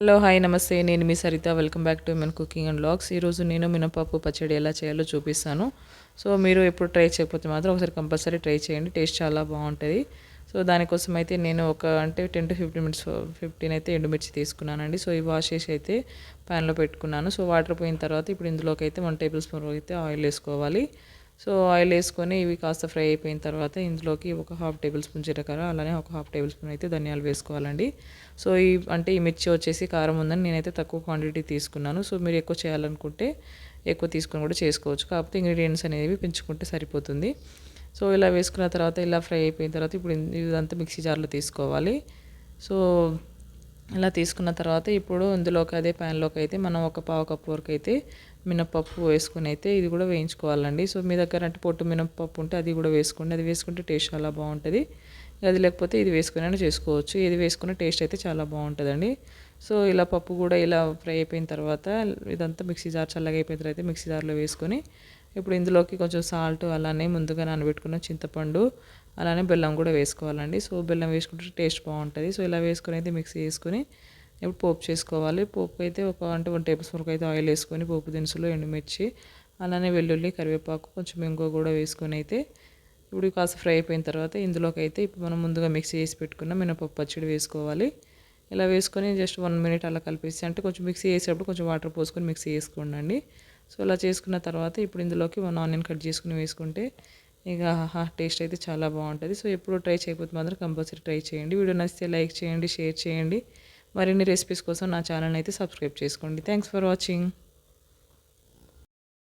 Hello hi నమస్తే నేను మీ Saritha welcome back to మన కుకింగ్ అండ్ వ్లాగ్స్. ఈరోజు నేను మినపప్పు పచ్చడి ఎలా చేయాలో చూపిస్తాను. సో మీరు ఎప్పుడు ట్రై చేయకపోతే మాత్రం ఒకసారి కంపల్సరీ ట్రై చేయండి, టేస్ట్ చాలా బాగుంటుంది. సో దానికోసం అయితే నేను ఒక 10 to 15 మినిట్స్ 15 అయితే ఎండుమిర్చి తీసుకున్నానండి. సో ఇవి వాష్ చేసి అయితే ప్యాన్లో పెట్టుకున్నాను. సో వాటర్ పోయిన తర్వాత ఇప్పుడు ఇందులోకి అయితే 1 టేబుల్ స్పూన్ అయితే ఆయిల్ వేసుకోవాలి. సో ఆయిల్ వేసుకొని ఇవి కాస్త ఫ్రై అయిపోయిన తర్వాత ఇందులోకి ఒక హాఫ్ టేబుల్ స్పూన్ జీలకర్ర, అలానే ఒక హాఫ్ టేబుల్ స్పూన్ అయితే ధనియాలు వేసుకోవాలండి. సో ఈ మిర్చి వచ్చేసి కారం ఉందని నేనైతే తక్కువ క్వాంటిటీ తీసుకున్నాను. సో మీరు ఎక్కువ చేయాలనుకుంటే ఎక్కువ తీసుకొని కూడా చేసుకోవచ్చు, కాకపోతే ఇంగ్రీడియంట్స్ అనేవి పెంచుకుంటే సరిపోతుంది. సో ఇలా వేసుకున్న తర్వాత ఇలా ఫ్రై అయిపోయిన తర్వాత ఇప్పుడు ఇదంతా మిక్సీ జార్లో తీసుకోవాలి. సో ఇలా తీసుకున్న తర్వాత ఇప్పుడు ఇందులోకి అదే ప్యాన్లోకి అయితే మనం ఒక పావు కప్పు వరకు అయితే మినపప్పు వేసుకుని అయితే ఇది కూడా వేయించుకోవాలండి. సో మీ దగ్గర అంటే పొట్టు మినపప్పు ఉంటే అది కూడా వేసుకోండి, అది వేసుకుంటే టేస్ట్ చాలా బాగుంటుంది. అది లేకపోతే ఇది వేసుకుని చేసుకోవచ్చు, ఇది వేసుకున్న టేస్ట్ అయితే చాలా బాగుంటుందండి. సో ఇలా పప్పు కూడా ఇలా ఫ్రై అయిపోయిన తర్వాత ఇదంతా మిక్సీ జార్ చల్లగా అయిపోయిన తర్వాత మిక్సీ జార్లో వేసుకొని ఇప్పుడు ఇందులోకి కొంచెం సాల్ట్, అలానే ముందుగా నానబెట్టుకున్న చింతపండు, అలానే బెల్లం కూడా వేసుకోవాలండి. సో బెల్లం వేసుకుంటే టేస్ట్ బాగుంటుంది. సో ఇలా వేసుకొని అయితే మిక్సీ వేసుకొని ఇప్పుడు పోపు చేసుకోవాలి. పోపు అయితే ఒక 1 టేబుల్ స్పూన్ అయితే ఆయిల్ వేసుకొని పోపు దినుసులు, ఎండుమిర్చి, అలానే వెల్లుల్లి, కరివేపాకు, కొంచెం ఇంగువ కూడా వేసుకొని అయితే ఇప్పుడు కాస్త ఫ్రై అయిపోయిన తర్వాత ఇందులోకి అయితే ఇప్పుడు మనం ముందుగా మిక్సీ చేసి పెట్టుకున్న మినపప్పు పచ్చడి వేసుకోవాలి. ఇలా వేసుకొని జస్ట్ 1 మినిట్ అలా కలిపేసి, అంటే కొంచెం మిక్సీ చేసేటప్పుడు కొంచెం వాటర్ పోసుకొని మిక్సీ చేసుకోండి. సో అలా చేసుకున్న తర్వాత ఇప్పుడు ఇందులోకి 1 ఆనియన్ కట్ చేసుకుని వేసుకుంటే ఇక టేస్ట్ అయితే చాలా బాగుంటుంది. సో ఎప్పుడు ట్రై చేయకపోతే మాత్రం కంపల్సరీ ట్రై చేయండి. వీడియో నచ్చితే లైక్ చేయండి, షేర్ చేయండి. మరిన్ని రెసిపీస్ కోసం నా ఛానల్ని అయితే సబ్స్క్రైబ్ చేసుకోండి. Thanks for watching.